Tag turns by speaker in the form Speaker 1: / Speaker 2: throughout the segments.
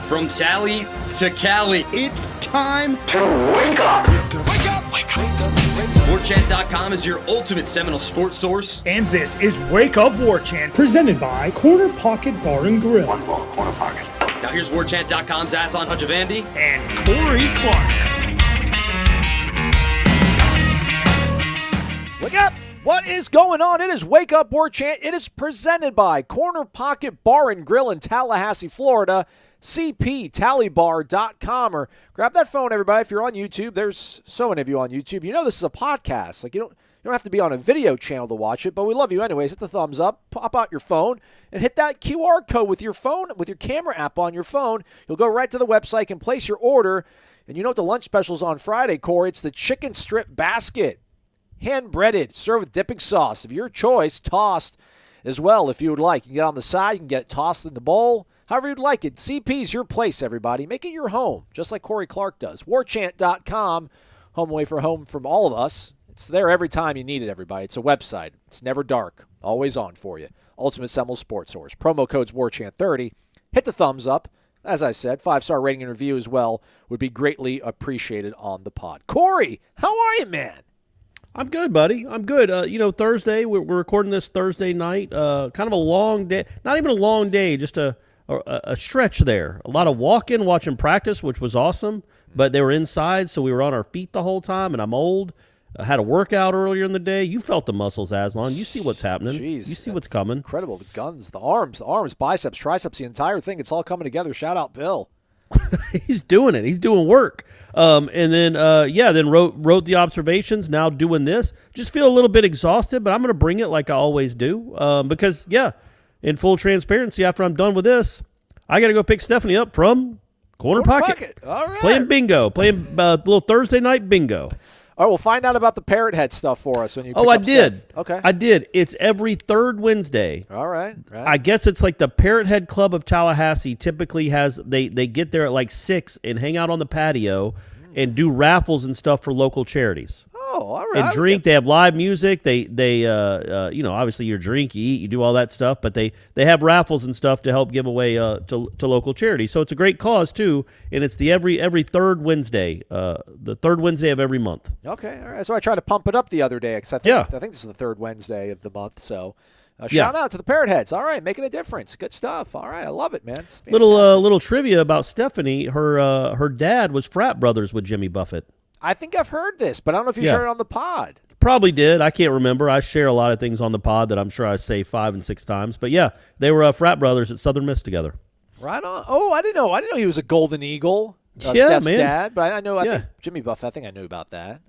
Speaker 1: From Tally to Cali,
Speaker 2: It's time
Speaker 3: to wake up.
Speaker 2: Wake up! Wake up!
Speaker 1: Warchant.com is your ultimate Seminole sports source.
Speaker 2: And this is Wake Up Warchant, presented by Corner Pocket Bar and Grill.
Speaker 3: One ball, corner pocket.
Speaker 1: Now here's Warchant.com's Aslan Hajavandi.
Speaker 2: And Corey Clark.
Speaker 4: Wake up! What is going on? It is Wake Up Warchant. It is presented by Corner Pocket Bar and Grill in Tallahassee, Florida. CPTallybar.com, or grab that phone, everybody. If you're on YouTube, there's so many of you on YouTube. You know this is a podcast. Like you don't have to be on a video channel to watch it, but we love you anyways. Hit the thumbs up, pop out your phone, and hit that QR code with your phone, with your camera app on your phone. You'll go right to the website and place your order. And you know what the lunch special's on Friday, Corey? It's the chicken strip basket. Hand-breaded, served with dipping sauce of your choice, tossed as well if you would like. You can get it on the side, you can get it tossed in the bowl, however you'd like it. CP's your place, everybody. Make it your home, just like Corey Clark does. Warchant.com, home away for home from all of us. It's there every time you need it, everybody. It's a website. It's never dark, always on for you. Ultimate Seminole Sports Source. Promo code's Warchant30. Hit the thumbs up. As I said, 5-star rating and review as well would be greatly appreciated on the pod. Corey, how are you, man?
Speaker 5: I'm good, buddy. I'm good. Thursday, we're recording this Thursday night. Kind of a long day. Not even a long day, just a stretch there. A lot of walking, watching practice, which was awesome. But they were inside, so we were on our feet the whole time, and I'm old. I had a workout earlier in the day. You felt the muscles, Aslan. You see what's happening.
Speaker 4: Jeez,
Speaker 5: you see what's coming.
Speaker 4: Incredible. The guns, the arms, biceps, triceps, the entire thing. It's all coming together. Shout out, Bill.
Speaker 5: He's doing it. He's doing work. Then wrote the observations. Now doing this. Just feel a little bit exhausted, but I'm going to bring it like I always do. Because in full transparency, after I'm done with this, I got to go pick Stephanie up from Corner Pocket.
Speaker 4: All right.
Speaker 5: Playing bingo. Playing little Thursday night bingo.
Speaker 4: All right, well, find out about the Parrot Head stuff for us when you pick
Speaker 5: Oh, I
Speaker 4: up
Speaker 5: did.
Speaker 4: Steph. Okay.
Speaker 5: I did. It's every third Wednesday.
Speaker 4: All right.
Speaker 5: I guess it's like the Parrot Head Club of Tallahassee typically has, they get there at like 6 and hang out on the patio and do raffles and stuff for local charities.
Speaker 4: Oh, all right.
Speaker 5: And drink. They have live music. They obviously you drink, you eat, you do all that stuff, but they have raffles and stuff to help give away to local charities. So it's a great cause too, and it's the every third Wednesday, the third Wednesday of every month.
Speaker 4: Okay, all right. So I tried to pump it up the other day because I think this is the third Wednesday of the month. So shout out to the Parrot Heads. All right, making a difference. Good stuff. All right, I love it, man.
Speaker 5: Little trivia about Stephanie. Her dad was frat brothers with Jimmy Buffett.
Speaker 4: I think I've heard this, but I don't know if you shared it on the pod.
Speaker 5: Probably did. I can't remember. I share a lot of things on the pod that I'm sure I say 5 and 6 times. But yeah, they were frat brothers at Southern Miss together.
Speaker 4: Right on. Oh, I didn't know he was a Golden Eagle.
Speaker 5: Yeah,
Speaker 4: Steph's
Speaker 5: man.
Speaker 4: dad, but I think Jimmy Buffett. I think I knew about that.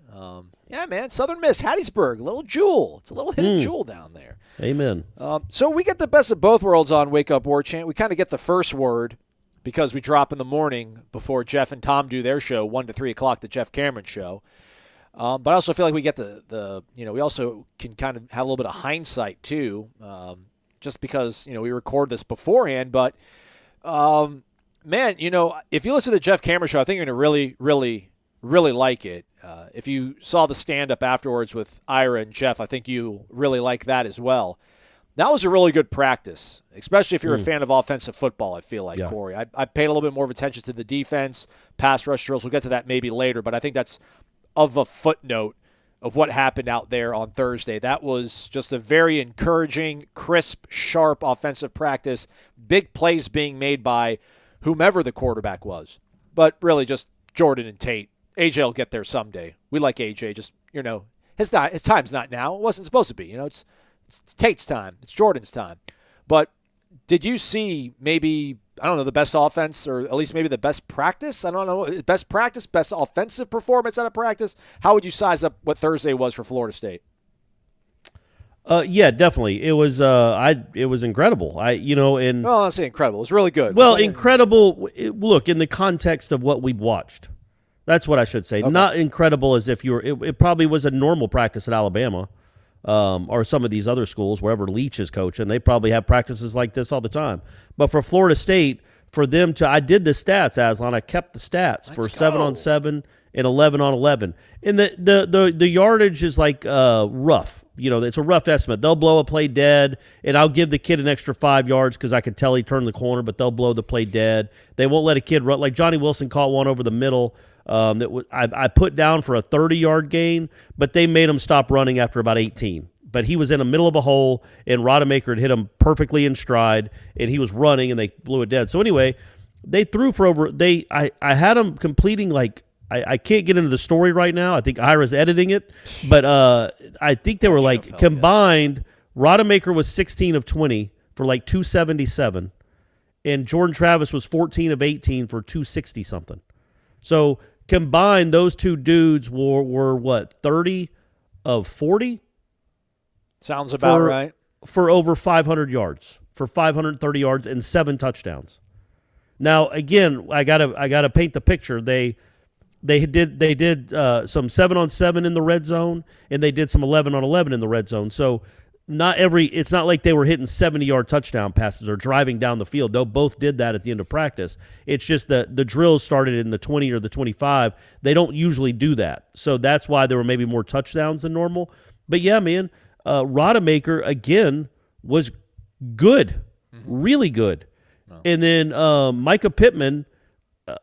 Speaker 4: Yeah, man. Southern Miss, Hattiesburg, little jewel. It's a little hidden jewel down there.
Speaker 5: Amen.
Speaker 4: So we get the best of both worlds on Wake Up Warchant. We kind of get the first word because we drop in the morning before Jeff and Tom do their show, 1 to 3 o'clock, the Jeff Cameron show. But I also feel like we get we also can kind of have a little bit of hindsight too, just because, we record this beforehand. But, man, if you listen to the Jeff Cameron show, I think you're going to really, really, really like it. If you saw the stand-up afterwards with Ira and Jeff, I think you really like that as well. That was a really good practice, especially if you're a fan of offensive football, I feel like, Corey. I paid a little bit more of attention to the defense, pass rush drills. We'll get to that maybe later, but I think that's of a footnote of what happened out there on Thursday. That was just a very encouraging, crisp, sharp offensive practice. Big plays being made by whomever the quarterback was. But really just Jordan and Tate. AJ will get there someday. We like AJ. Just, his time's not now. It wasn't supposed to be. It's Tate's time. It's Jordan's time. But did you see maybe, the best offense or at least maybe the best practice? I don't know. Best practice, best offensive performance out of practice? How would you size up what Thursday was for Florida State?
Speaker 5: Yeah, definitely. It was incredible.
Speaker 4: Well, I'll say incredible. It was really good.
Speaker 5: Well, incredible. Look, in the context of what we watched. That's what I should say. Okay. Not incredible as if it probably was a normal practice at Alabama. Or some of these other schools, wherever Leach is coaching, they probably have practices like this all the time. But for Florida State, for them to, I did the stats, Aslan. I kept the stats for 7-on-7 and 11-on-11. And the yardage is like rough. it's a rough estimate. They'll blow a play dead, and I'll give the kid an extra 5 yards because I could tell he turned the corner, but they'll blow the play dead. They won't let a kid run. Like Johnny Wilson caught one over the middle I put down for a 30-yard gain, but they made him stop running after about 18. But he was in the middle of a hole, and Rodemaker had hit him perfectly in stride, and he was running, and they blew it dead. So anyway, they threw for over – I had them completing like – I can't get into the story right now. I think Ira's editing it. But I think they were like combined, Rodemaker was 16 of 20 for like 277, and Jordan Travis was 14 of 18 for 260-something. So combined, those two dudes were what, 30 of 40?
Speaker 4: Sounds about right.
Speaker 5: For over 500 yards, for 530 yards and 7 touchdowns. Now, again, I gotta paint the picture. They did some 7-on-7 in the red zone, and they did some 11-on-11 in the red zone. So it's not like they were hitting 70-yard touchdown passes or driving down the field. They both did that at the end of practice. It's just that the drills started in the 20 or the 25. They don't usually do that. So that's why there were maybe more touchdowns than normal. But yeah, man, Rodemaker, again, was good, really good. No. And then Micah Pittman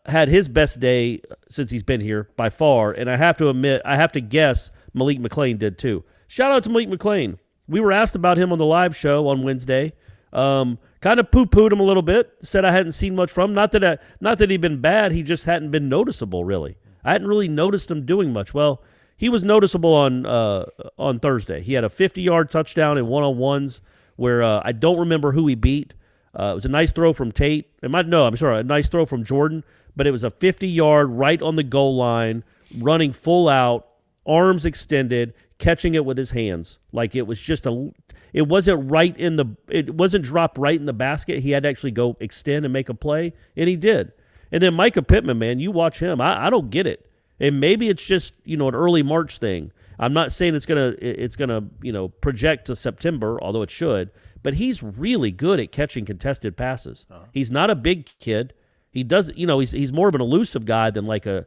Speaker 5: had his best day since he's been here by far, and I have to guess Malik McClain did too. Shout out to Malik McClain. We were asked about him on the live show on Wednesday. Kind of poo-pooed him a little bit, said I hadn't seen much from him. Not that he'd been bad, he just hadn't been noticeable, really. I hadn't really noticed him doing much. Well, he was noticeable on Thursday. He had a 50-yard touchdown in one-on-ones where I don't remember who he beat. It was a nice throw from Tate. A nice throw from Jordan, but it was a 50-yard right on the goal line, running full out, arms extended, catching it with his hands. Like it was just it wasn't dropped right in the basket. He had to actually go extend and make a play, and he did. And then Micah Pittman, man, you watch him. I don't get it. And maybe it's just, an early March thing. I'm not saying it's gonna project to September, although it should. But he's really good at catching contested passes. Uh-huh. He's not a big kid. He does, he's more of an elusive guy than like a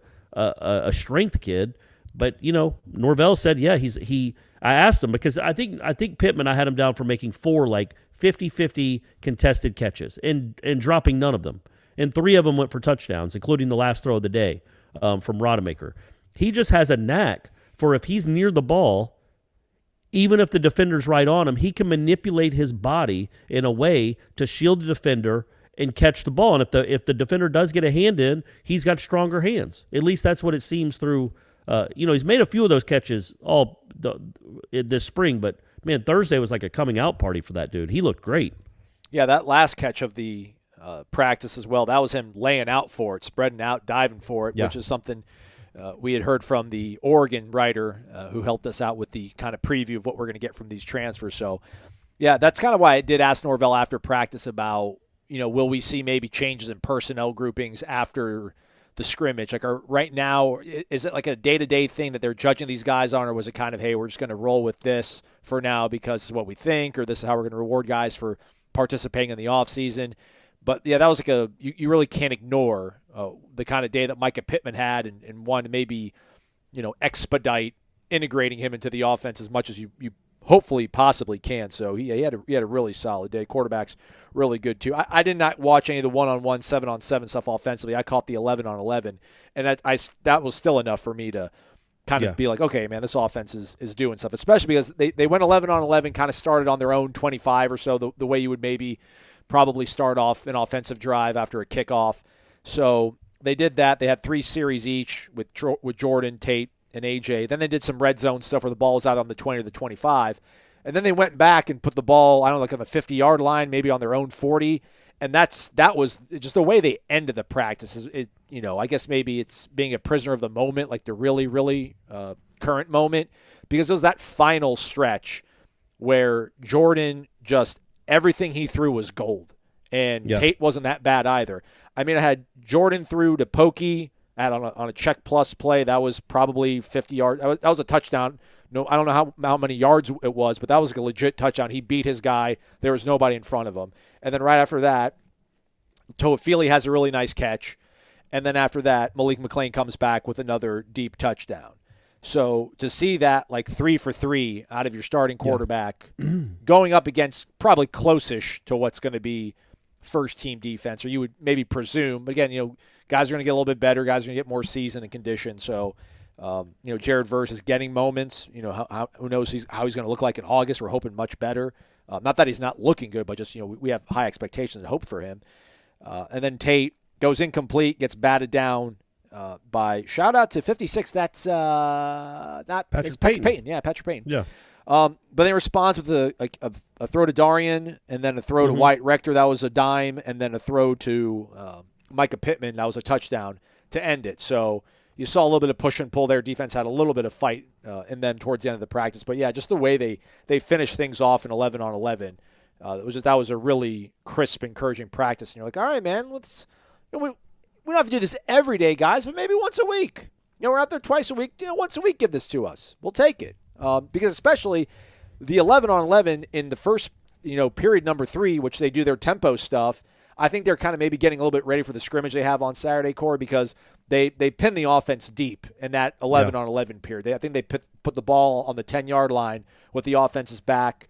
Speaker 5: strength kid. But Norvell said, yeah, I asked him because I think Pittman, I had him down for making 4 like 50-50 contested catches and dropping none of them, and 3 of them went for touchdowns, including the last throw of the day from Rodemaker. He just has a knack for if he's near the ball. Even if the defender's right on him, he can manipulate his body in a way to shield the defender and catch the ball. And if the defender does get a hand in, he's got stronger hands. At least that's what it seems through. He's made a few of those catches this spring, but man, Thursday was like a coming out party for that dude. He looked great.
Speaker 4: Yeah, that last catch of the practice as well, that was him laying out for it, spreading out, diving for it, which is something we had heard from the Oregon writer who helped us out with the kind of preview of what we're going to get from these transfers. So, yeah, that's kind of why I did ask Norvell after practice about, will we see maybe changes in personnel groupings after the scrimmage? Like, right now, is it like a day-to-day thing that they're judging these guys on, or was it kind of, hey, we're just going to roll with this for now because it's what we think, or this is how we're going to reward guys for participating in the offseason? But, yeah, that was like you really can't ignore the kind of day that Micah Pittman had and wanted to maybe, expedite integrating him into the offense as much as you hopefully possibly can. So he had a really solid day. Quarterback's really good too. I did not watch any of the 1-on-1, 7-on-7 stuff offensively. I caught the 11-on-11, and that was still enough for me to kind of be like, okay, man, this offense is doing stuff, especially because they went 11-on-11, kind of started on their own 25 or so, the way you would maybe probably start off an offensive drive after a kickoff. So they did that. They had 3 series each with Jordan, Tate, and AJ. Then they did some red zone stuff where the ball was out on the 20 or the 25. And then they went back and put the ball, I don't know, like on the 50-yard line, maybe on their own 40. And that was just the way they ended the practice. I guess maybe it's being a prisoner of the moment, like the really, really current moment, because it was that final stretch where Jordan just everything he threw was gold. And Tate wasn't that bad either. I mean, I had Jordan threw to Pokey on a check plus play. That was probably 50 yards. That was a touchdown. No, I don't know how many yards it was, but that was like a legit touchdown. He beat his guy. There was nobody in front of him. And then right after that, Toafili has a really nice catch. And then after that, Malik McClain comes back with another deep touchdown. So to see that like 3 for 3 out of your starting quarterback going up against probably close-ish to what's going to be first-team defense, or you would maybe presume. But again, guys are going to get a little bit better. Guys are going to get more seasoned and conditioned. So, Jared Verse is getting moments. Who knows how he's going to look like in August. We're hoping much better. Not that he's not looking good, but just, we have high expectations and hope for him. And then Tate goes incomplete, gets batted down by, shout out to 56. That's not
Speaker 5: Patrick
Speaker 4: Payton. Yeah, Patrick Payton.
Speaker 5: Yeah.
Speaker 4: But then responds with a throw to Darian, and then a throw to Wyatt Rector. That was a dime, and then a throw to Micah Pittman. That was a touchdown to end it. So you saw a little bit of push and pull there. Defense had a little bit of fight in them towards the end of the practice. But, yeah, just the way they finished things off in 11 on 11. That was a really crisp, encouraging practice. And you're like, all right, man, we don't have to do this every day, guys, but maybe once a week. We're out there twice a week. Once a week, give this to us. We'll take it. Because especially the 11 on 11 in the first, period number 3, which they do their tempo stuff, I think they're kind of maybe getting a little bit ready for the scrimmage they have on Saturday, Corey, because they pin the offense deep in that 11 on 11 period. I think they put the ball on the 10-yard line with the offense's back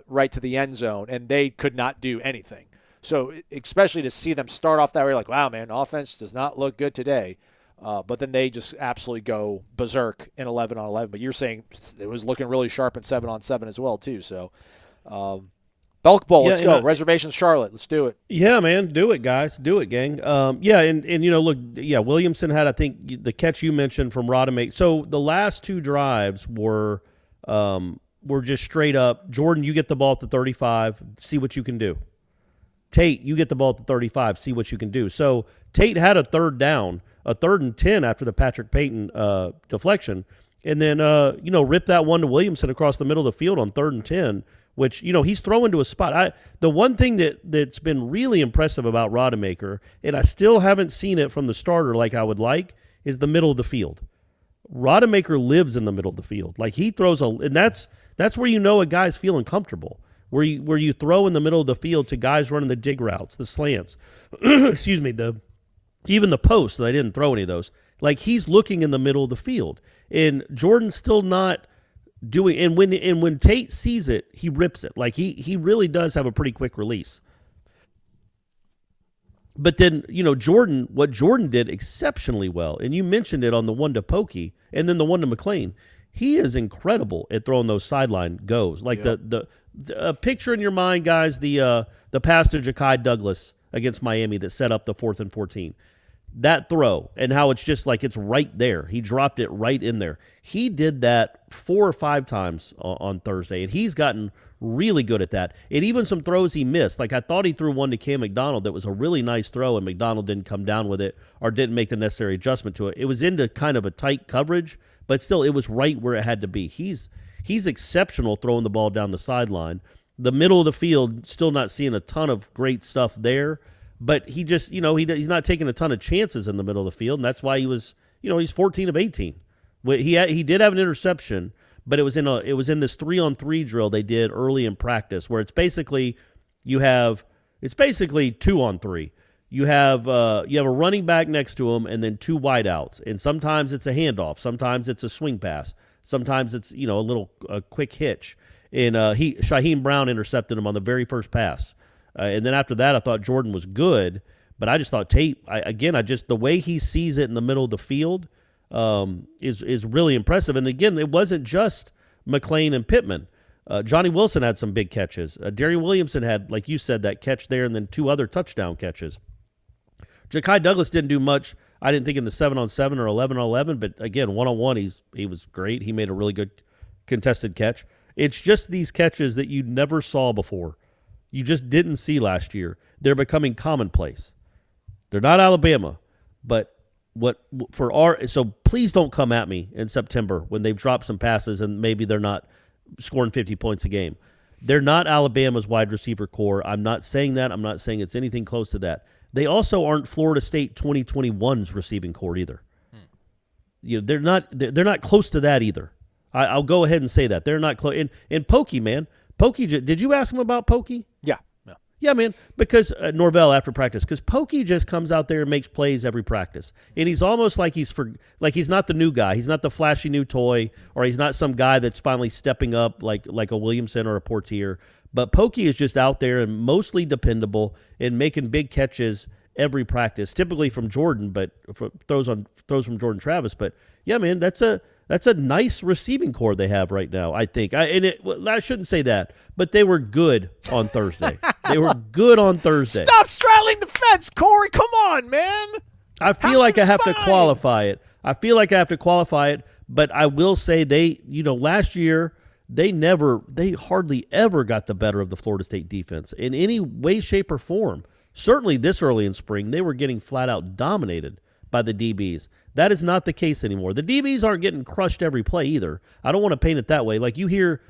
Speaker 4: right to the end zone, and they could not do anything. So especially to see them start off that way, like, wow, man, offense does not look good today. But then they just absolutely go berserk in 11 on 11. But you're saying it was looking really sharp in 7 on 7 as well, too. So, Belk Bowl, let's go. Reservations Charlotte, let's do it.
Speaker 5: Yeah, man, do it, guys. Do it, gang. Look, Williamson had, I think, the catch you mentioned from Rodemaker. So the last 2 drives were just straight up, Jordan, you get the ball at the 35, see what you can do. Tate, you get the ball at the 35, see what you can do. So Tate had a 3rd down, a 3rd and 10 after the Patrick Payton deflection, and then rip that one to Williamson across the middle of the field on 3rd and 10, which he's throwing to a spot. The one thing that's been really impressive about Rodemaker, and I still haven't seen it from the starter like I would like, is the middle of the field. Rodemaker lives in the middle of the field. Like he throws and that's where a guy's feeling comfortable. Where you throw in the middle of the field to guys running the dig routes, the slants, excuse me, even the post. They didn't throw any of those. Like he's looking in the middle of the field, and Jordan's still not doing. And when Tate sees it, he rips it. Like he really does have a pretty quick release. But then what Jordan did exceptionally well, and you mentioned it on the one to Pokey, and then the one to McLean. He is incredible at throwing those sideline goes. Like the picture in your mind, guys, the pass to Ja'Kai Douglas against Miami that set up the 4th and 14. That throw and how it's just like it's right there. He dropped it right in there. He did that 4 or 5 times on Thursday, and he's gotten really good at that. And even some throws he missed. Like I thought he threw one to Cam McDonald that was a really nice throw, and McDonald didn't come down with it or didn't make the necessary adjustment to it. It was into kind of a tight coverage, but still it was right where it had to be. He's exceptional throwing the ball down the sideline. The middle of the field, still not seeing a ton of great stuff there, but he just, he's not taking a ton of chances in the middle of the field, and that's why he was, he's 14 of 18. He did have an interception, but it was in this 3-on-3 drill they did early in practice, where it's basically 2-on-3. You have a running back next to him, and then 2 wideouts, and sometimes it's a handoff, sometimes it's a swing pass. Sometimes it's, a quick hitch. And Shaheem Brown intercepted him on the very first pass. And then after that, I thought Jordan was good. But I just thought Tate, the way he sees it in the middle of the field is really impressive. And again, it wasn't just McLean and Pittman. Johnny Wilson had some big catches. Darian Williamson had, like you said, that catch there, and then 2 other touchdown catches. Ja'Kai Douglas didn't do much. I didn't think in the 7 on 7 or 11 on 11, but again, 1-on-1, he was great. He made a really good contested catch. It's just these catches that you never saw before. You just didn't see last year. They're becoming commonplace. They're not Alabama, but so please don't come at me in September when they've dropped some passes and maybe they're not scoring 50 points a game. They're not Alabama's wide receiver core. I'm not saying that. I'm not saying it's anything close to that. They also aren't Florida State 2021's receiving core either. They're not close to that either. I'll go ahead and say that they're not close. And Pokey, man, did you ask him about Pokey?
Speaker 4: Yeah.
Speaker 5: Yeah, man, because Norvell after practice, because Pokey just comes out there and makes plays every practice, and he's almost like he's not the new guy, he's not the flashy new toy, or he's not some guy that's finally stepping up like a Williamson or a Portier. But Pokey is just out there and mostly dependable and making big catches every practice, typically from Jordan, but throws from Jordan Travis. But yeah, man, that's a nice receiving core they have right now, I think. I shouldn't say that, but they were good on Thursday. They were good on Thursday.
Speaker 4: Stop straddling the fence, Corey. Come on, man.
Speaker 5: I feel like I have to qualify it. But I will say last year they hardly ever got the better of the Florida State defense in any way, shape, or form. Certainly this early in spring, they were getting flat out dominated by the DBs. That is not the case anymore. The DBs aren't getting crushed every play either. I don't want to paint it that way. Like you hear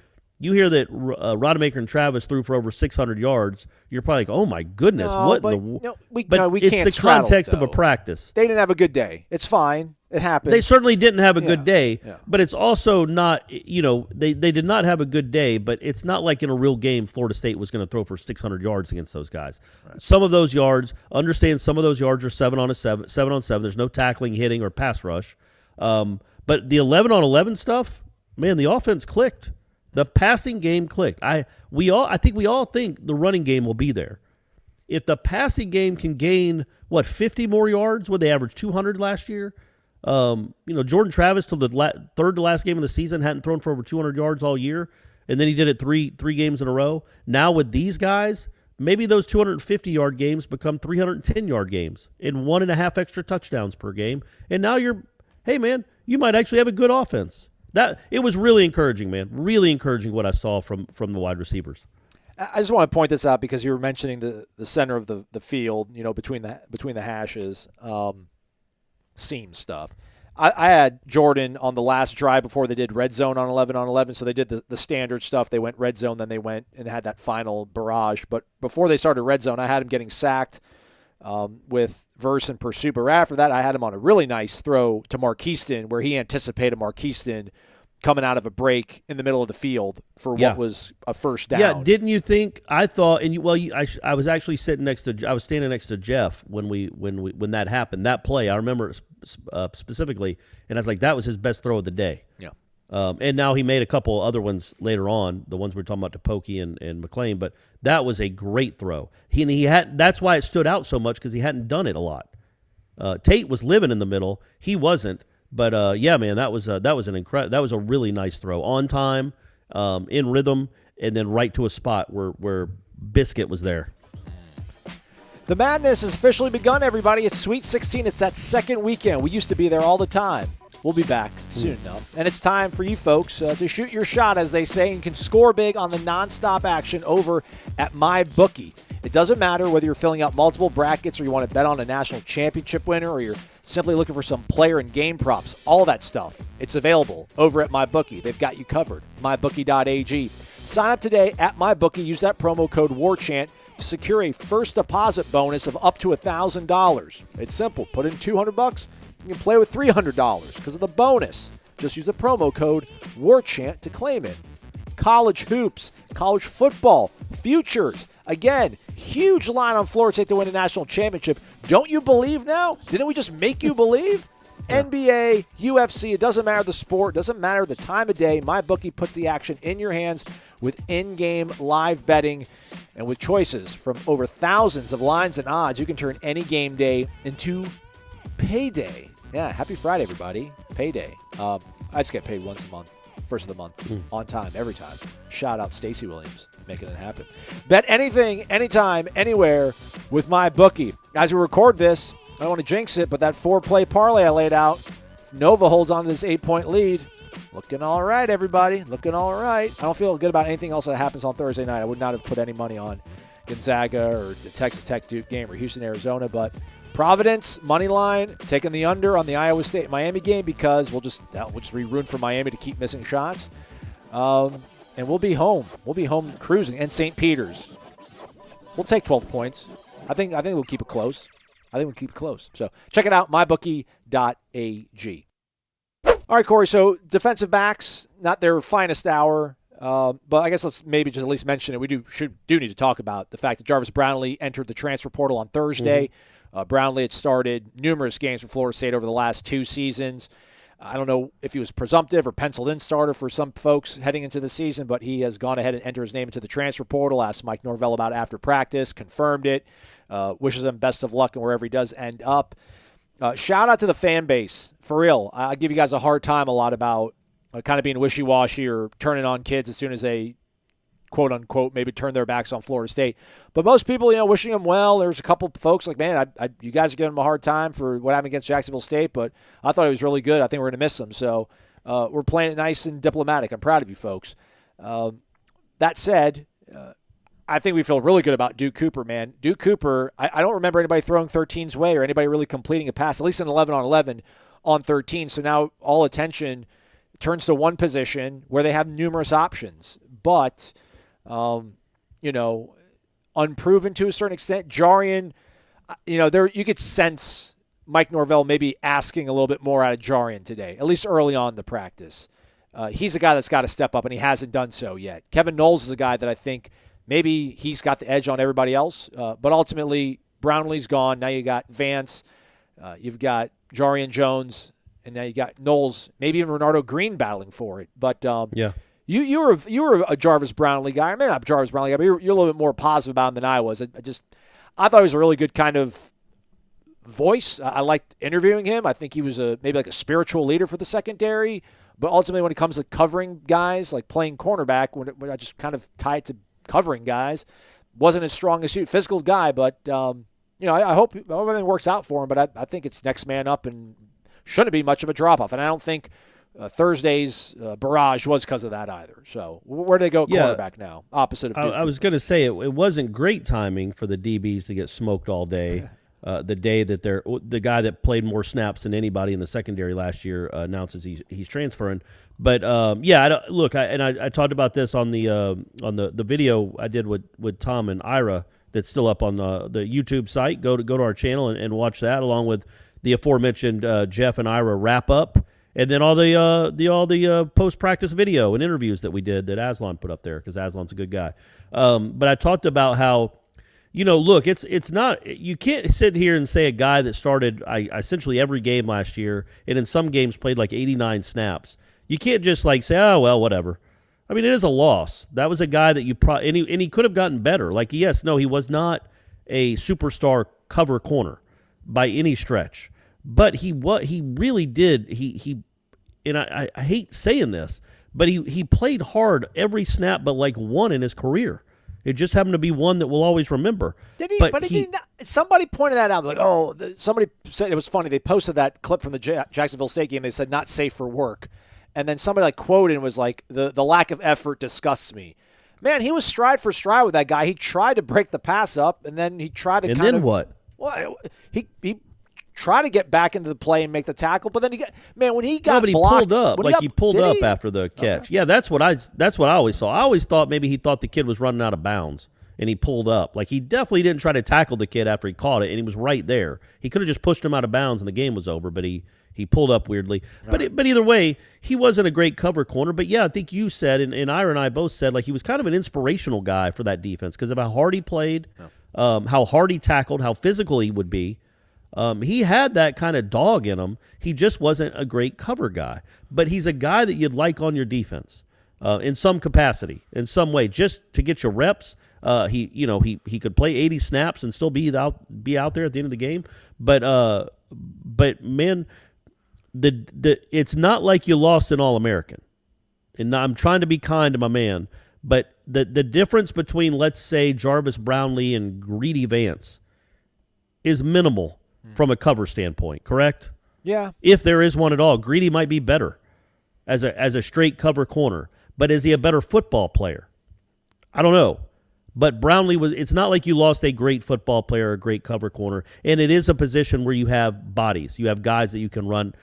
Speaker 5: that Rodemaker and Travis threw for over 600 yards. You're probably like, oh my goodness,
Speaker 4: we
Speaker 5: it's
Speaker 4: can't
Speaker 5: the
Speaker 4: straddle
Speaker 5: context
Speaker 4: it,
Speaker 5: of a practice.
Speaker 4: They didn't have a good day. It's fine. It happens.
Speaker 5: They certainly didn't have a good day,
Speaker 4: yeah.
Speaker 5: But it's also not, they did not have a good day, but it's not like in a real game Florida State was going to throw for 600 yards against those guys. Right. Some of those yards, some of those yards are 7 on 7. There's no tackling, hitting, or pass rush. But the 11 on 11 stuff, man, the offense clicked. The passing game clicked. I think we all think the running game will be there. If the passing game can gain 50 more yards, they averaged 200 last year. Jordan Travis till the third to last game of the season hadn't thrown for over 200 yards all year, and then he did it three games in a row. Now with these guys, maybe those 250-yard games become 310-yard games and 1.5 extra touchdowns per game. And now hey man, you might actually have a good offense. It was really encouraging, man. Really encouraging what I saw from the wide receivers.
Speaker 4: I just want to point this out because you were mentioning the center of the field, between the hashes, seam stuff. I had Jordan on the last drive before they did red zone on 11 on 11, so they did the standard stuff. They went red zone, then they went and had that final barrage. But before they started red zone, I had him getting sacked with verse and pursuit. But after that, I had him on a really nice throw to Marquiston where he anticipated Marquiston coming out of a break in the middle of the field for what was a first down.
Speaker 5: Yeah, didn't you think? I thought, I was actually standing next to Jeff when that happened. That play, I remember it specifically, and I was like, that was his best throw of the day.
Speaker 4: Yeah.
Speaker 5: And now he made a couple other ones later on, the ones we were talking about to Pokey and McLean, but that was a great throw. That's why it stood out so much because he hadn't done it a lot. Tate was living in the middle. He wasn't. But yeah, man, that was a really nice throw on time, in rhythm, and then right to a spot where Biscuit was there.
Speaker 4: The madness has officially begun, everybody. It's Sweet 16. It's that second weekend. We used to be there all the time. We'll be back soon enough. And it's time for you folks to shoot your shot, as they say, and can score big on the nonstop action over at MyBookie. It doesn't matter whether you're filling out multiple brackets or you want to bet on a national championship winner or you're simply looking for some player and game props. All that stuff, it's available over at MyBookie. They've got you covered. MyBookie.ag. Sign up today at MyBookie. Use that promo code WARCHANT to secure a first deposit bonus of up to $1,000. It's simple. Put in $200. You can play with $300 because of the bonus. Just use the promo code WARCHANT to claim it. College hoops, college football, futures. Again, huge line on Florida State to win a national championship. Don't you believe now? Didn't we just make you believe? Yeah. NBA, UFC, it doesn't matter the sport, doesn't matter the time of day. MyBookie puts the action in your hands with in-game live betting and with choices from over thousands of lines and odds. You can turn any game day into payday. Yeah, happy Friday, everybody. Payday. I just get paid once a month. First of the month, on time, every time. Shout out Stacey Williams, making it happen. Bet anything, anytime, anywhere with MyBookie. As we record this, I don't want to jinx it, but that 4-play parlay I laid out, if Nova holds on to this 8-point lead. Looking all right, everybody. Looking all right. I don't feel good about anything else that happens on Thursday night. I would not have put any money on Gonzaga or the Texas Tech Duke game or Houston, Arizona, but Providence, money line, taking the under on the Iowa State-Miami game because we'll just be rooting for Miami to keep missing shots. And we'll be home. We'll be home cruising. And St. Peter's. We'll take 12 points. I think we'll keep it close. So check it out, mybookie.ag. All right, Corey, so defensive backs, not their finest hour. But I guess let's maybe just at least mention it. We do need to talk about the fact that Jarvis Brownlee entered the transfer portal on Thursday. Brownlee had started numerous games for Florida State over the last 2 seasons. I don't know if he was presumptive or penciled in starter for some folks heading into the season, but he has gone ahead and entered his name into the transfer portal. Asked Mike Norvell about it after practice, confirmed it, wishes him best of luck and wherever he does end up. Shout out to the fan base. For real, I give you guys a hard time a lot about kind of being wishy-washy or turning on kids as soon as they, quote-unquote, maybe turn their backs on Florida State. But most people, wishing them well. There's a couple folks like, man, you guys are giving him a hard time for what happened against Jacksonville State, but I thought he was really good. I think we're going to miss him. So we're playing it nice and diplomatic. I'm proud of you folks. That said, I think we feel really good about Duke Cooper, man. Duke Cooper, I don't remember anybody throwing 13's way or anybody really completing a pass, at least an 11-on-11 on 13. So now all attention turns to one position where they have numerous options. But, unproven to a certain extent. Jarian, there you could sense Mike Norvell maybe asking a little bit more out of Jarian today, at least early on in the practice. He's a guy that's got to step up, and he hasn't done so yet. Kevin Noles is a guy that I think maybe he's got the edge on everybody else. But ultimately, Brownlee's gone. Now you got Vance. You've got Jarian Jones. And now you got Noles, maybe even Renardo Green battling for it. But you were a Jarvis Brownlee guy. I mean, not a Jarvis Brownlee guy, but you're a little bit more positive about him than I was. I thought he was a really good kind of voice. I liked interviewing him. I think he was maybe like a spiritual leader for the secondary. But ultimately, when it comes to covering guys, like playing cornerback, when I just kind of tie it to covering guys, wasn't as strong as you. Physical guy, but I hope everything works out for him. But I think it's next man up and shouldn't be much of a drop-off. And I don't think Thursday's barrage was because of that either. So where do they go quarterback now? Opposite of Duke.
Speaker 5: I was going to say it wasn't great timing for the DBs to get smoked all day. The day that the guy that played more snaps than anybody in the secondary last year announces he's transferring. But I talked about this on the video I did with Tom and Ira that's still up on the YouTube site. Go to our channel and watch that along with the aforementioned Jeff and Ira wrap up, and then all the post practice video and interviews that we did that Aslan put up there because Aslan's a good guy. But I talked about how, look, it's not, you can't sit here and say a guy that started essentially every game last year and in some games played like 89 snaps. You can't just say, oh well, whatever. I mean, it is a loss. That was a guy that and he could have gotten better. He was not a superstar cover corner by any stretch. But he really did. And I hate saying this, but he played hard every snap but one in his career. It just happened to be one that we'll always remember.
Speaker 4: Did he? But he did not, somebody pointed that out. Somebody said it was funny. They posted that clip from the Jacksonville State game. They said not safe for work, and then somebody quoted and was like, the lack of effort disgusts me. Man, he was stride for stride with that guy. He tried to break the pass up, and then he tried to
Speaker 5: and then what?
Speaker 4: Well, he try to get back into the play and make the tackle, but then when he got
Speaker 5: he
Speaker 4: blocked,
Speaker 5: pulled up. He pulled up after the catch. Okay. Yeah, that's what I always saw. I always thought maybe he thought the kid was running out of bounds and he pulled up. He definitely didn't try to tackle the kid after he caught it, and he was right there. He could have just pushed him out of bounds and the game was over, but he pulled up weirdly. But either way, he wasn't a great cover corner. But yeah, I think you said, and Ira and I both said, he was kind of an inspirational guy for that defense because of how hard he played, how hard he tackled, how physical he would be. He had that kind of dog in him. He just wasn't a great cover guy. But he's a guy that you'd like on your defense in some capacity, in some way, just to get your reps. He could play 80 snaps and still be out there at the end of the game. But man, it's not like you lost an All-American. And I'm trying to be kind to my man, but the difference between, let's say, Jarvis Brownlee and Greedy Vance is minimal from a cover standpoint, correct?
Speaker 4: Yeah.
Speaker 5: If there is one at all, Greedy might be better as a straight cover corner, but is he a better football player? I don't know. But Brownlee it's not like you lost a great football player or a great cover corner, and it is a position where you have bodies. You have guys that you can run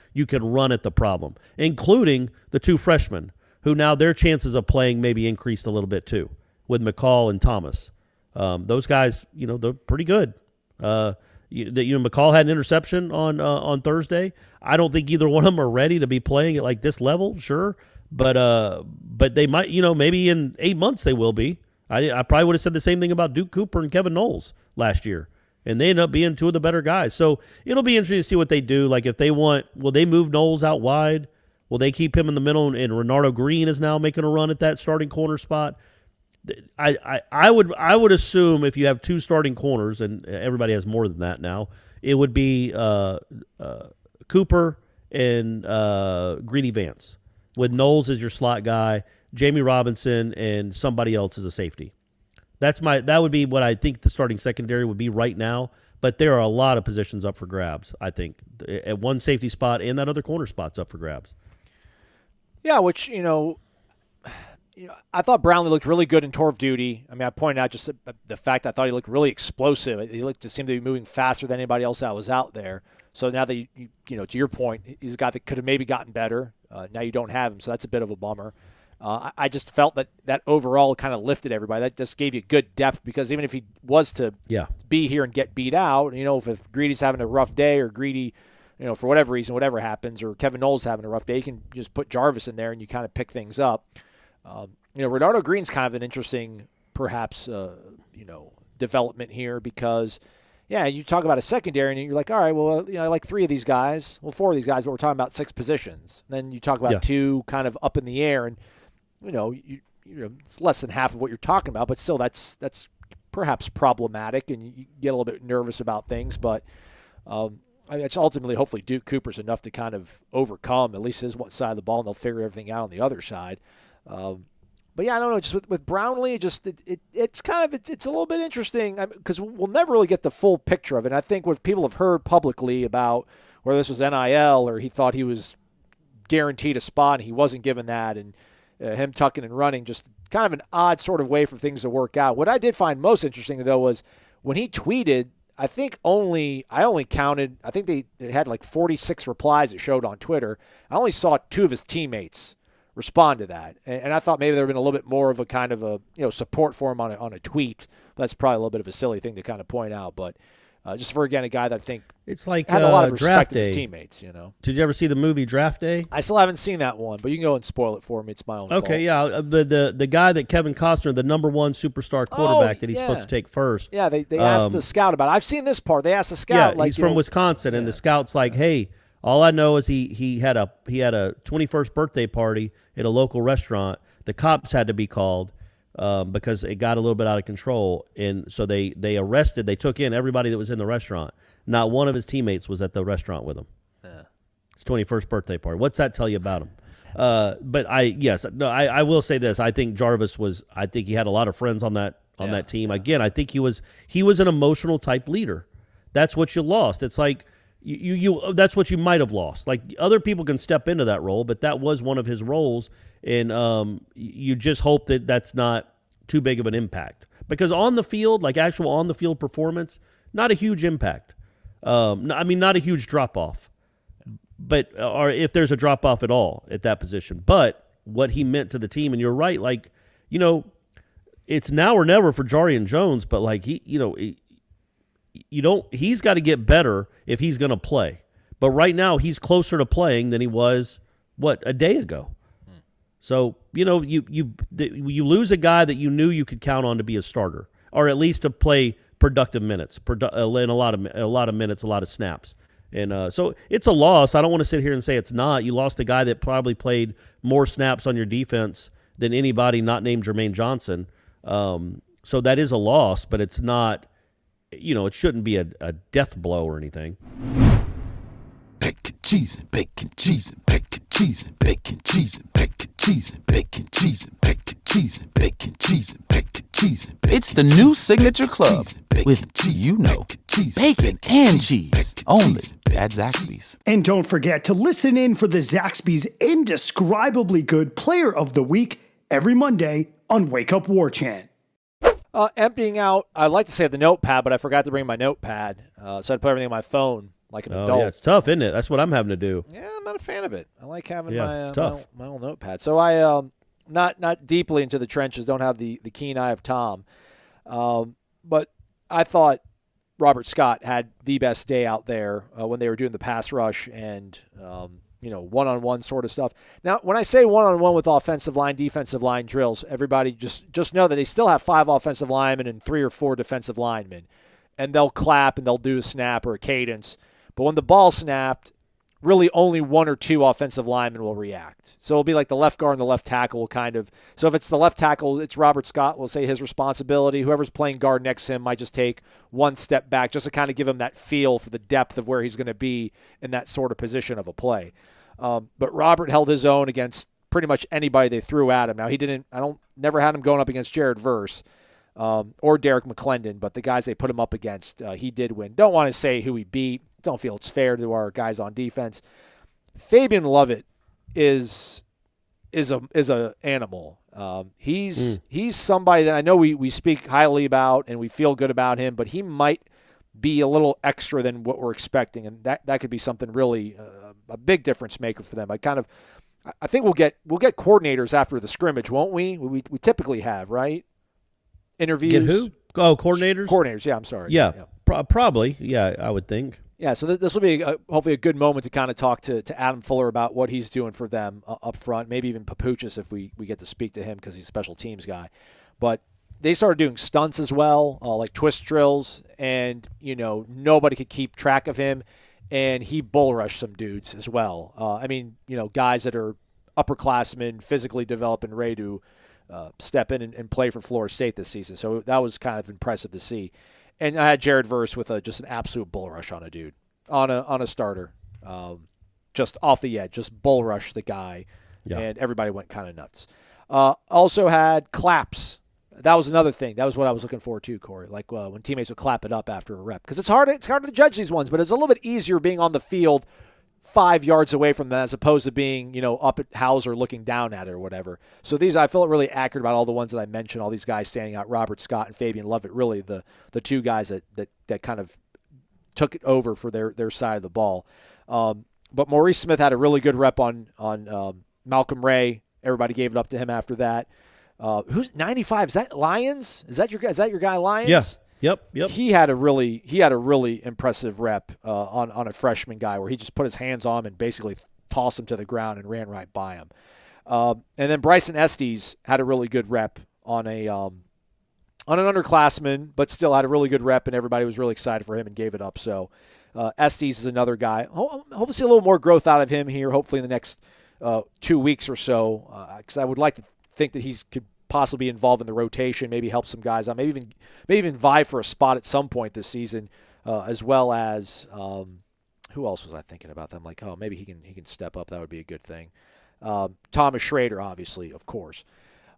Speaker 5: at the problem, including the two freshmen, who now their chances of playing maybe increased a little bit too, with McCall and Thomas. Those guys, they're pretty good. McCall had an interception on Thursday. I don't think either one of them are ready to be playing at this level, sure, But they might, maybe in 8 months they will be. I probably would have said the same thing about Duke Cooper and Kevin Knowles last year, and they end up being two of the better guys. So it'll be interesting to see what they do. Like if they will they move Knowles out wide? Will they keep him in the middle? And Renardo Green is now making a run at that starting corner spot. I would assume if you have two starting corners, and everybody has more than that now, it would be Cooper and Greedy Vance, with Knowles as your slot guy, Jamie Robinson, and somebody else as a safety. That would be what I think the starting secondary would be right now. But there are a lot of positions up for grabs, I think. At one safety spot and that other corner spot's up for grabs. Yeah,
Speaker 4: which, I thought Brownlee looked really good in Torv duty. I mean, I pointed out just the fact I thought he looked really explosive. He looked to seem to be moving faster than anybody else that was out there. So now that, to your point, he's a guy that could have maybe gotten better. Now you don't have him, so that's a bit of a bummer. I just felt that overall kind of lifted everybody. That just gave you good depth, because even if he was to be here and get beat out, if Greedy's having a rough day, or Greedy, for whatever reason, whatever happens, or Kevin Knowles having a rough day, you can just put Jarvis in there and you kind of pick things up. Renardo Green's kind of an interesting, perhaps, development here, because, you talk about a secondary and you're like, all right, well, I like three of these guys, four of these guys, but we're talking about six positions. Then you talk about two kind of up in the air, and it's less than half of what you're talking about, but still that's perhaps problematic, and you get a little bit nervous about things. But it's ultimately, hopefully, Duke Cooper's enough to kind of overcome at least his one side of the ball, and they'll figure everything out on the other side. But I don't know. Just with Brownlee, it's a little bit interesting, because we'll never really get the full picture of it. And I think what people have heard publicly about whether this was NIL or he thought he was guaranteed a spot and he wasn't given that, and him tucking and running, just kind of an odd sort of way for things to work out. What I did find most interesting, though, was when he tweeted, I only counted, I think they had like 46 replies it showed on Twitter. I only saw two of his teammates respond to that. And I thought maybe there would have been a little bit more of a kind of a support for him on a tweet. That's probably a little bit of a silly thing to kind of point out, but just for, again, a guy that I think
Speaker 5: it's like
Speaker 4: had a lot of respect
Speaker 5: Draft Day.
Speaker 4: of his teammates.
Speaker 5: Did you ever see the movie Draft Day?
Speaker 4: I still haven't seen that one, but you can go and spoil it for me. It's my own fault.
Speaker 5: Okay, yeah. The guy that Kevin Costner, the number one superstar quarterback that he's supposed to take first.
Speaker 4: Yeah, they asked the scout about it. I've seen this part. They asked the scout.
Speaker 5: Yeah, he's from Wisconsin, and the scout's like, hey, all I know is he had a 21st birthday party at a local restaurant. The cops had to be called because it got a little bit out of control, and so they took in everybody that was in the restaurant. Not one of his teammates was at the restaurant with him. Yeah. His 21st birthday party. What's that tell you about him? But I will say this. I think Jarvis he had a lot of friends on that team. Again, I think he was an emotional type leader. That's what you lost. It's like you that's what you might have lost. Like, other people can step into that role, but that was one of his roles, and you just hope that that's not too big of an impact. Because on the field, like actual on the field performance, not a huge impact. Not a huge drop off, or if there's a drop off at all at that position. But what he meant to the team, and you're right, like, it's now or never for Jarian Jones. But like he's got to get better if he's going to play. But right now he's closer to playing than he was a day ago. So you lose a guy that you knew you could count on to be a starter, or at least to play productive minutes, in a lot of minutes, a lot of snaps. And so it's a loss. I don't want to sit here and say it's not. You lost a guy that probably played more snaps on your defense than anybody not named Jermaine Johnson. So that is a loss, but it's not, it shouldn't be a death blow or anything.
Speaker 6: Bacon, cheese, and bacon, cheese, and bacon, cheese, and bacon, cheese, and bacon, cheese, and bacon, cheese, and bacon, cheese, and bacon, cheese, and bacon, cheese, and bacon. It's the new Signature Club with, bacon and cheese. Only at Zaxby's.
Speaker 2: And don't forget to listen in for the Zaxby's indescribably good Player of the Week every Monday on Wake Up Warchant.
Speaker 4: Emptying out, I'd like to say the notepad, but I forgot to bring my notepad, so I'd put everything on my phone like an adult.
Speaker 5: Yeah, it's tough, isn't it? That's what I'm having to do.
Speaker 4: Yeah, I'm not a fan of it. I like having my own notepad. So I not deeply into the trenches, don't have the keen eye of Tom, but I thought Robert Scott had the best day out there when they were doing the pass rush, and one-on-one sort of stuff. Now, when I say one-on-one with offensive line, defensive line drills, everybody just know that they still have 5 offensive linemen and 3 or 4 defensive linemen, and they'll clap and they'll do a snap or a cadence. But when the ball snapped, really only 1 or 2 offensive linemen will react. So it'll be like the left guard and the left tackle will kind of – so if it's the left tackle, it's Robert Scott, we'll say his responsibility. Whoever's playing guard next to him might just take 1 step back just to kind of give him that feel for the depth of where he's going to be in that sort of position of a play. But Robert held his own against pretty much anybody they threw at him. Now, never had him going up against Jared Verse or Derek McClendon, but the guys they put him up against, he did win. Don't want to say who he beat. Don't feel it's fair to our guys on defense. Fabian Lovett is a animal. He's somebody that I know we speak highly about and we feel good about him, but he might be a little extra than what we're expecting, and that could be something really a big difference maker for them. I think we'll get coordinators after the scrimmage, won't we? We typically have, right? Interviews.
Speaker 5: Get who? Oh, coordinators.
Speaker 4: Coordinators. Yeah, I'm sorry.
Speaker 5: Yeah. Probably. Yeah, I would think.
Speaker 4: Yeah, so this will be hopefully a good moment to kind of talk to Adam Fuller about what he's doing for them up front, maybe even Papuchis if we get to speak to him because he's a special teams guy. But they started doing stunts as well, like twist drills, and, nobody could keep track of him, and he bull rushed some dudes as well. Guys that are upperclassmen, physically developed and ready to step in and play for Florida State this season. So that was kind of impressive to see. And I had Jared Verse with just an absolute bull rush on a dude, on a starter, just off the edge, just bull rush the guy, and everybody went kind of nuts. Also had claps. That was another thing. That was what I was looking for too, Corey. Like when teammates would clap it up after a rep, because it's hard to judge these ones, but it's a little bit easier being on the field 5 yards away from them as opposed to being, up at Hauser looking down at it or whatever. So I felt really accurate about all the ones that I mentioned, all these guys standing out, Robert Scott and Fabian Lovett, really the 2 guys that kind of took it over for their side of the ball. But Maurice Smith had a really good rep on Malcolm Ray. Everybody gave it up to him after that. Who's 95? Is that Lyons? Is that your guy Lyons?
Speaker 5: Yeah. Yep.
Speaker 4: He had a really impressive rep on a freshman guy where he just put his hands on him and basically tossed him to the ground and ran right by him. And then Bryson Estes had a really good rep on an underclassman, but still had a really good rep, and everybody was really excited for him and gave it up. So Estes is another guy. Hope to see a little more growth out of him here, hopefully in the next 2 weeks or so, because I would like to think that he could possibly be involved in the rotation, maybe help some guys out, maybe even vie for a spot at some point this season, as well as who else was I thinking about? I'm like, maybe he can step up. That would be a good thing. Thomas Schrader, obviously, of course.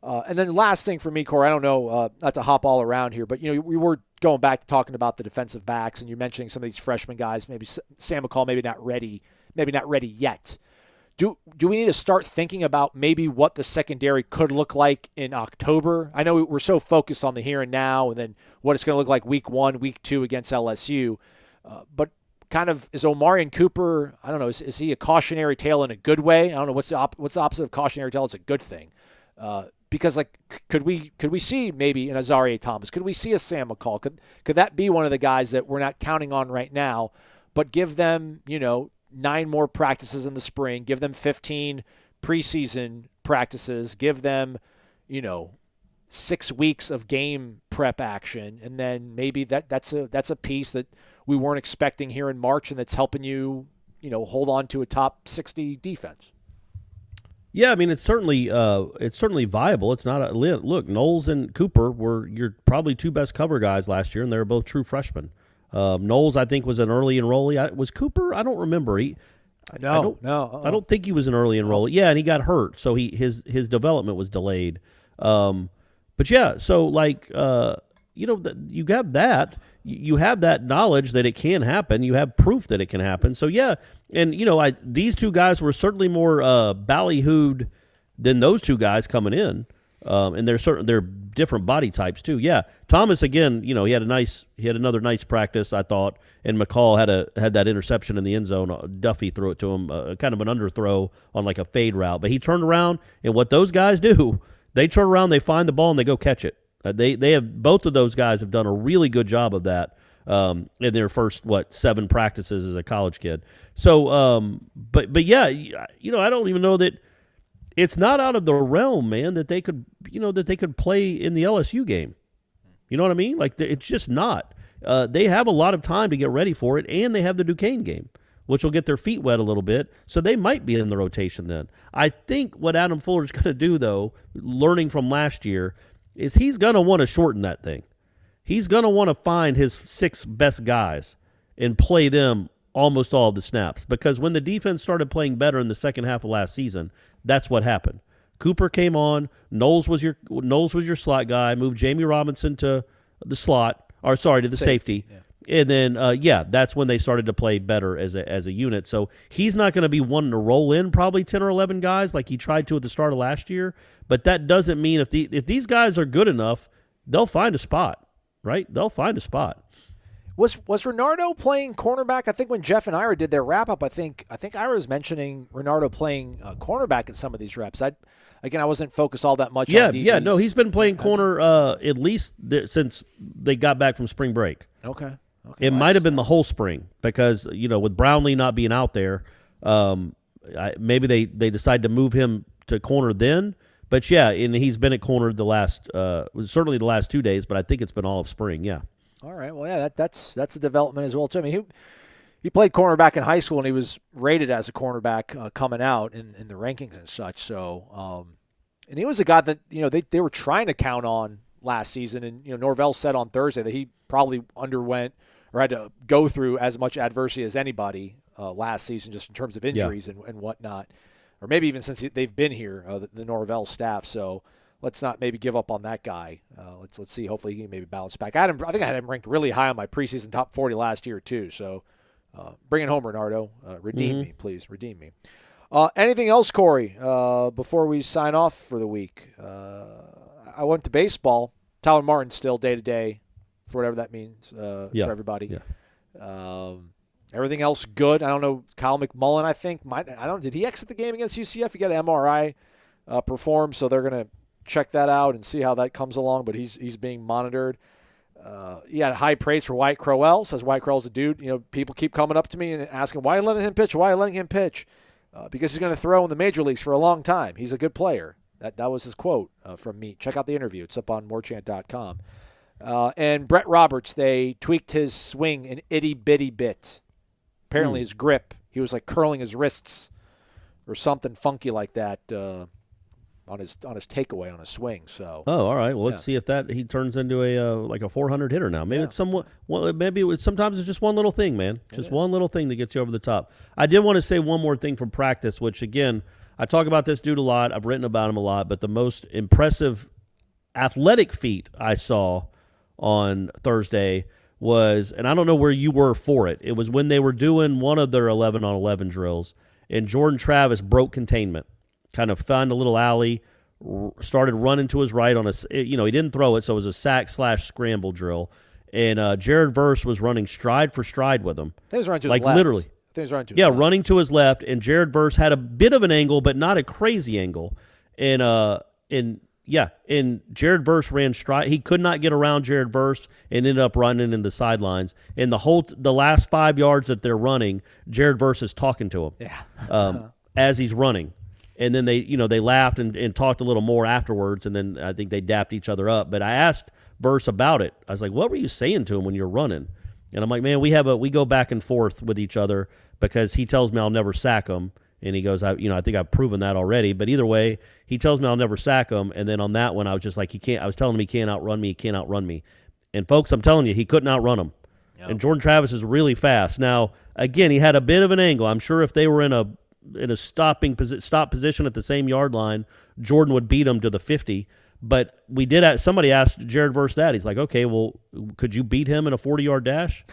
Speaker 4: And then the last thing for me, Corey, I don't know, not to hop all around here, but we were going back to talking about the defensive backs, and you're mentioning some of these freshman guys. Maybe Sam McCall, maybe not ready yet. Do we need to start thinking about maybe what the secondary could look like in October? I know we're so focused on the here and now and then what it's going to look like week 1, week 2 against LSU. But kind of is Omarion Cooper, I don't know, is he a cautionary tale in a good way? I don't know. What's the opposite of cautionary tale? It's a good thing. Because could we see maybe an Azarie Thomas? Could we see a Sam McCall? Could that be one of the guys that we're not counting on right now, but give them, 9 more practices in the spring, give them 15 preseason practices, give them, 6 weeks of game prep action, and then maybe that's a piece that we weren't expecting here in March, and that's helping you, hold on to a top 60 defense.
Speaker 5: Yeah, I mean it's certainly viable. It's not look. Noles and Cooper were your probably 2 best cover guys last year, and they were both true freshmen. Knowles, I think, was an early enrollee. Was Cooper? I don't remember. I don't think he was an early enrollee. Yeah, and he got hurt, so his development was delayed. But yeah, so you have that. You have that knowledge that it can happen. You have proof that it can happen. So yeah, and these 2 guys were certainly more ballyhooed than those 2 guys coming in. And they're different body types too. Yeah, Thomas again. He had another nice practice, I thought. And McCall had that interception in the end zone. Duffy threw it to him, kind of an underthrow on like a fade route. But he turned around, and what those guys do, they turn around, they find the ball, and they go catch it. They have both of those guys have done a really good job of that. in their first 7 practices as a college kid. So, but yeah, I don't even know that it's not out of the realm, man, that they could play in the LSU game. You know what I mean? Like it's just not. They have a lot of time to get ready for it, and they have the Duquesne game, which will get their feet wet a little bit. So they might be in the rotation then. I think what Adam Fuller's going to do, though, learning from last year, is he's going to want to shorten that thing. He's going to want to find his 6 best guys and play them almost all of the snaps. Because when the defense started playing better in the second half of last season, that's what happened. Cooper came on. Noles was your slot guy. Moved Jamie Robinson to the slot, or sorry, to the safety. Yeah. And then, that's when they started to play better as a unit. So he's not going to be wanting to roll in probably 10 or 11 guys like he tried to at the start of last year. But that doesn't mean if these guys are good enough, they'll find a spot, right? They'll find a spot.
Speaker 4: Was Renardo playing cornerback? I think when Jeff and Ira did their wrap-up, I think Ira was mentioning Renardo playing cornerback in some of these reps. I wasn't focused all that much on DBs.
Speaker 5: Yeah, no, he's been playing corner at least since they got back from spring break.
Speaker 4: Okay.
Speaker 5: It might have been the whole spring because, with Brownlee not being out there, maybe they decided to move him to corner then. But, yeah, and he's been at corner certainly the last 2 days, but I think it's been all of spring, yeah.
Speaker 4: All right. Well, yeah, that's a development as well, too. I mean, he played cornerback in high school, and he was rated as a cornerback coming out in the rankings and such. So, and he was a guy that, they were trying to count on last season. And, Norvell said on Thursday that he probably underwent or had to go through as much adversity as anybody last season just in terms of injuries and whatnot. Or maybe even since they've been here, the Norvell staff. So let's not maybe give up on that guy. Let's see. Hopefully he can maybe bounce back. I think I had him ranked really high on my preseason top 40 last year too. So bring it home, Renardo. Redeem me, please. Redeem me. Anything else, Corey, before we sign off for the week? I went to baseball. Tyler Martin still day-to-day for whatever that means for everybody. Yeah. Everything else good. I don't know. Kyle McMullen, I think, did he exit the game against UCF? He got an MRI performed, so they're going to check that out and see how that comes along, but he's being monitored. He had high praise for Wyatt Crowell. Says Wyatt Crowell's a dude. People keep coming up to me and asking, why are you letting him pitch? Why are you letting him pitch? Because he's going to throw in the major leagues for a long time. He's a good player. That was his quote from me. Check out the interview. It's up on warchant.com. And Brett Roberts, they tweaked his swing an itty-bitty bit. Apparently his grip, he was like curling his wrists or something funky like that on his takeaway on his swing. So
Speaker 5: all right. Well, let's see if he turns into a 400 hitter now. Maybe it's somewhat. Well, sometimes it's just one little thing, man. Just one little thing that gets you over the top. I did want to say one more thing from practice, which again, I talk about this dude a lot. I've written about him a lot, but the most impressive athletic feat I saw on Thursday was, and I don't know where you were for it. It was when they were doing one of their 11-on-11 drills, and Jordan Travis broke containment, kind of found a little alley, started running to his right on he didn't throw it, so it was a sack/scramble drill, and Jared Verse was running stride for stride with him.
Speaker 4: He was running to his left.
Speaker 5: Literally. Running to his left, and Jared Verse had a bit of an angle, but not a crazy angle, and Jared Verse ran stride. He could not get around Jared Verse and ended up running in the sidelines. And the last 5 yards that they're running, Jared Verse is talking to him as he's running. And then they laughed and talked a little more afterwards, and then I think they dapped each other up. But I asked Verse about it. I was like, "What were you saying to him when you're running?" And I'm like, "Man, we go back and forth with each other because he tells me I'll never sack him." And he goes, I think I've proven that already. But either way, he tells me I'll never sack him. And then on that one, I was just like, I was telling him he can't outrun me. He can't outrun me. And folks, I'm telling you, he couldn't outrun him. Yep. And Jordan Travis is really fast. Now, again, he had a bit of an angle. I'm sure if they were in a stop position at the same yard line, Jordan would beat him to the 50. But somebody asked Jared Verse that. He's like, okay, well, could you beat him in a 40-yard dash?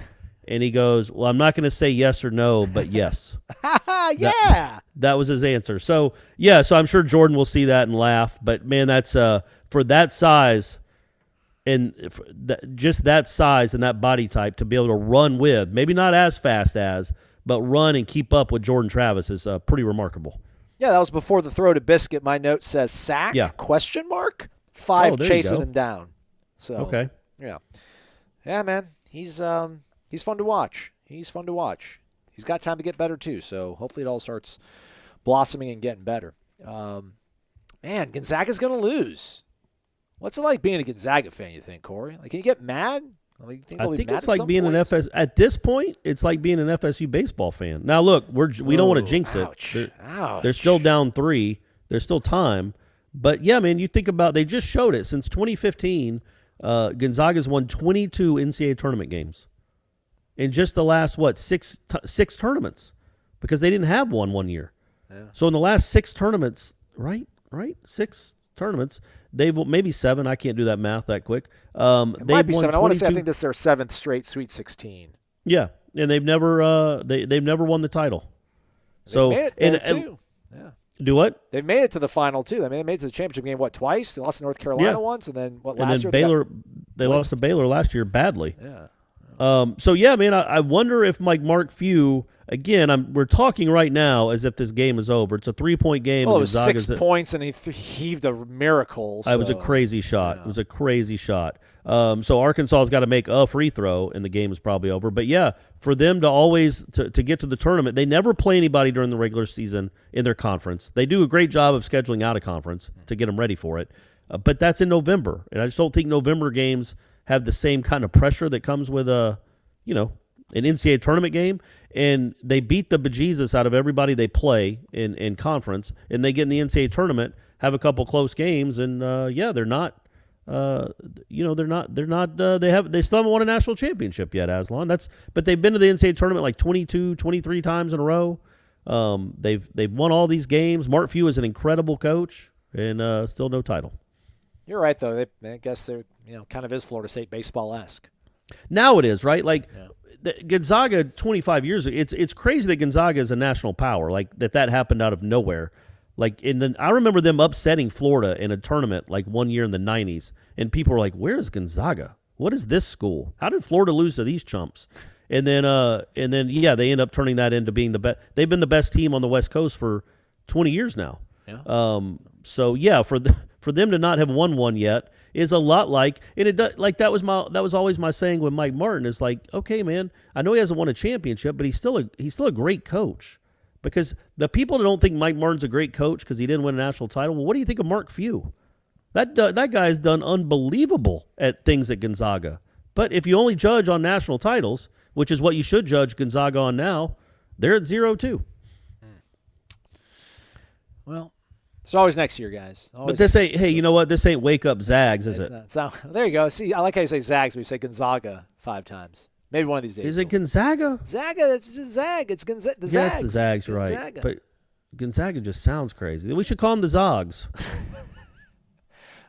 Speaker 5: And he goes, well, I'm not going to say yes or no, but yes. That was his answer. So, so I'm sure Jordan will see that and laugh. But, man, that's for that size and just that size and that body type to be able to run with, maybe not as fast as, but run and keep up with Jordan Travis is pretty remarkable.
Speaker 4: Yeah, that was before the throw to Biscuit. My note says sack, ? 5 chasing him down. So
Speaker 5: okay.
Speaker 4: Yeah, man. he's fun to watch. He's fun to watch. He's got time to get better too. So hopefully it all starts blossoming and getting better. Man, Gonzaga's going to lose. What's it like being a Gonzaga fan, you think, Corey? Like, can you get mad? Like, I think
Speaker 5: it's like being
Speaker 4: points?
Speaker 5: at this point, it's like being an FSU baseball fan. Now, look, we don't want to jinx
Speaker 4: ouch,
Speaker 5: it.
Speaker 4: Ouch.
Speaker 5: They're still down 3. There's still time. But, yeah, man, you think about they just showed it. Since 2015, Gonzaga's won 22 NCAA tournament games in just the last, six tournaments because they didn't have one year. Yeah. So in the last 6 tournaments, right? 6 tournaments. They've maybe 7. I can't do that math that quick.
Speaker 4: It might be 7. I want to say I think this is their 7th straight Sweet 16.
Speaker 5: Yeah, and they've never they've never won the title.
Speaker 4: So made it there too. Yeah.
Speaker 5: Do what?
Speaker 4: They've made it to the final too. I mean, they made it to the championship game twice. They lost to North Carolina once, and then last year?
Speaker 5: Baylor. They lost to Baylor last year badly.
Speaker 4: Yeah.
Speaker 5: So yeah, man, I wonder if Mark Few. Again, we're talking right now as if this game is over. It's a 3-point game.
Speaker 4: Well, it was 6 points, and he heaved a miracle. So.
Speaker 5: It was a crazy shot. Yeah. It was a crazy shot. So Arkansas's got to make a free throw, and the game is probably over. But, yeah, for them to always to get to the tournament, they never play anybody during the regular season in their conference. They do a great job of scheduling out a conference to get them ready for it. But that's in November, and I just don't think November games have the same kind of pressure that comes with an NCAA tournament game, and they beat the bejesus out of everybody they play in conference, and they get in the NCAA tournament, have a couple close games, and they're not. They still haven't won a national championship yet, Aslan. But they've been to the NCAA tournament like 22, 23 times in a row. They've won all these games. Mark Few is an incredible coach, and still no title.
Speaker 4: You're right, though. I guess they're kind of is Florida State baseball-esque.
Speaker 5: Now it is, right? Like Gonzaga 25 years ago, it's crazy that Gonzaga is a national power, like that happened out of nowhere. Like I remember them upsetting Florida in a tournament like one year in the 90s, and people were like, "Where is Gonzaga? What is this school? How did Florida lose to these chumps?" And then they end up turning that into being the best. They've been the best team on the West Coast for 20 years now. Yeah. So yeah, for them to not have won one yet is a lot like, and that was always my saying with Mike Martin is like, okay, man, I know he hasn't won a championship, but he's still a great coach. Because the people that don't think Mike Martin's a great coach because he didn't win a national title, well, what do you think of Mark Few? That guy's done unbelievable at things at Gonzaga. But if you only judge on national titles, which is what you should judge Gonzaga on now, they're at 0-2.
Speaker 4: Well, it's always next year, guys. Always.
Speaker 5: But this ain't. Hey, you know what? This ain't wake up Zags, is it?
Speaker 4: There you go. See, I like how you say Zags, but you say Gonzaga 5 times. Maybe one of these days.
Speaker 5: Is it Gonzaga?
Speaker 4: Zaga, it's just Zag. It's Gonzaga. The Zags.
Speaker 5: Yes, the Zags, right.
Speaker 4: Gonzaga.
Speaker 5: But Gonzaga just sounds crazy. We should call them the Zogs.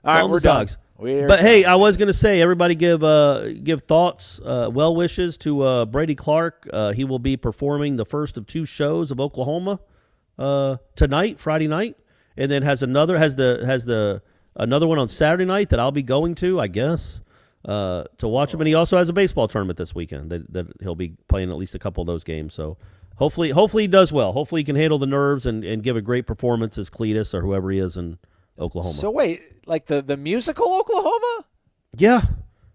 Speaker 4: All right, we're done.
Speaker 5: But hey, I was going to say, everybody give thoughts, well wishes to Brady Clark. He will be performing the first of 2 shows of Oklahoma tonight, Friday night, and then has another one on Saturday night that I'll be going to, I guess. To watch him, and he also has a baseball tournament this weekend that he'll be playing at least a couple of those games. So hopefully he does well. Hopefully he can handle the nerves and give a great performance as Cletus or whoever he is in Oklahoma.
Speaker 4: So wait, like the musical Oklahoma?
Speaker 5: Yeah,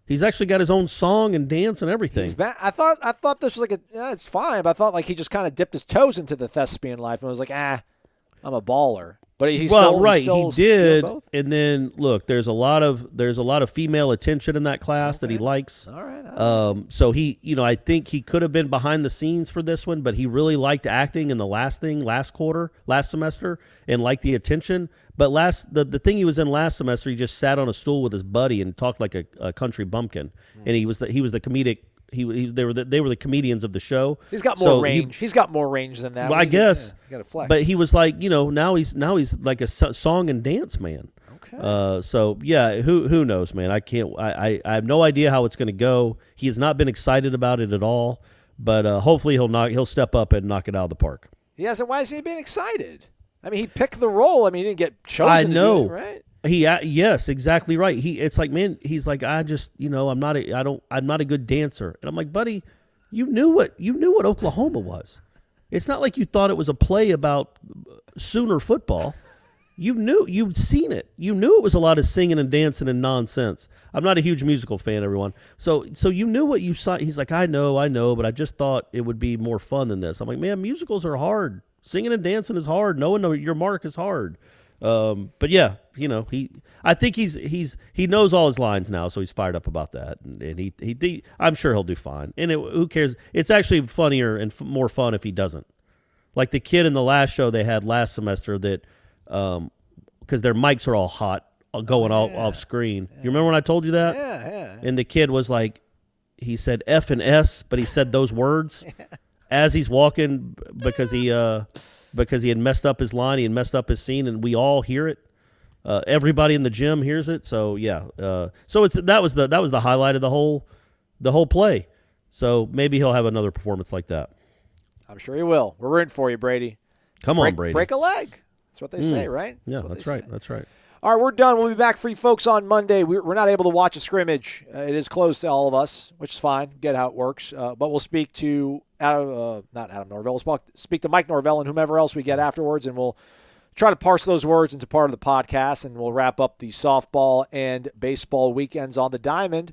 Speaker 5: he's actually got his own song and dance and everything.
Speaker 4: I thought this was like it's fine, but I thought like he just kind of dipped his toes into the thespian life and was like, I'm a baller. But he
Speaker 5: did, and then look, there's a lot of female attention in that class that he likes.
Speaker 4: All right.
Speaker 5: So he, I think he could have been behind the scenes for this one, but he really liked acting in the last semester, and liked the attention. But the thing he was in last semester, he just sat on a stool with his buddy and talked like a country bumpkin, and he was the comedic. They were the comedians of the show.
Speaker 4: He's got more range. He's got more range than that.
Speaker 5: Well, I guess.
Speaker 4: You got to flex.
Speaker 5: But he was like, now he's like a song and dance man.
Speaker 4: Okay.
Speaker 5: So yeah, who knows, man? I can't. I have no idea how it's going to go. He has not been excited about it at all. But hopefully he'll step up and knock it out of the park.
Speaker 4: He hasn't. Why has he been excited? I mean, he picked the role. I mean, he didn't get chosen.
Speaker 5: I know,
Speaker 4: to do it, right?
Speaker 5: Yes, exactly right. It's like, man, he's like, I'm not a good dancer. And I'm like, buddy, you knew what Oklahoma was. It's not like you thought it was a play about Sooner football. you'd seen it. You knew it was a lot of singing and dancing and nonsense. I'm not a huge musical fan, everyone. So you knew what you saw. He's like, I know, but I just thought it would be more fun than this. I'm like, man, musicals are hard. Singing and dancing is hard. Knowing your mark is hard. But yeah, I think he knows all his lines now, so he's fired up about that, and he I'm sure he'll do fine. And who cares? It's actually funnier and more fun if he doesn't. Like the kid in the last show they had last semester that. Because their mics are all hot, going off screen. You remember when I told you that?
Speaker 4: Yeah.
Speaker 5: And the kid was like, he said F and S, but he said those words as he's walking because he had messed up his line, he had messed up his scene, and we all hear it. Everybody in the gym hears it. So yeah. So that was the highlight of the whole play. So maybe he'll have another performance like that.
Speaker 4: I'm sure he will. We're rooting for you, Brady.
Speaker 5: Come on, Brady.
Speaker 4: Break a leg. That's what they say, right?
Speaker 5: Yeah, that's right. That's right.
Speaker 4: All right, we're done. We'll be back for you folks on Monday. We're not able to watch a scrimmage. It is closed to all of us, which is fine. Get how it works. But we'll speak to not Adam Norvell. We'll speak to Mike Norvell and whomever else we get afterwards, and we'll try to parse those words into part of the podcast, and we'll wrap up the softball and baseball weekends on the diamond.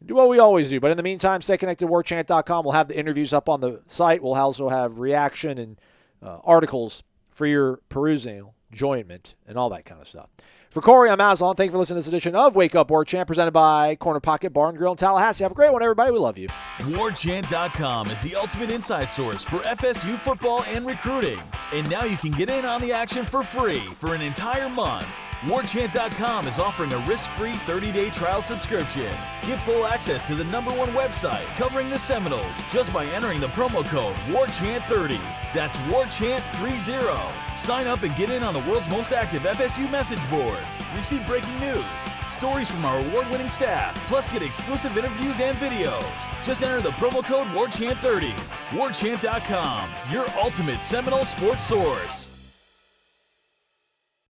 Speaker 4: Do what we always do. But in the meantime, stay connected to warchant.com. We'll have the interviews up on the site. We'll also have reaction and articles for your perusing, enjoyment, and all that kind of stuff. For Corey, I'm Aslan. Thank you for listening to this edition of Wake Up Warchant, presented by Corner Pocket Bar and Grill in Tallahassee. Have a great one, everybody. We love you.
Speaker 7: Warchant.com is the ultimate inside source for FSU football and recruiting. And now you can get in on the action for free for an entire month. Warchant.com is offering a risk-free 30-day trial subscription. Get full access to the #1 website covering the Seminoles just by entering the promo code WARCHANT30. That's WARCHANT30. Sign up and get in on the world's most active FSU message boards. Receive breaking news, stories from our award-winning staff, plus get exclusive interviews and videos. Just enter the promo code WARCHANT30. Warchant.com, your ultimate Seminole sports source.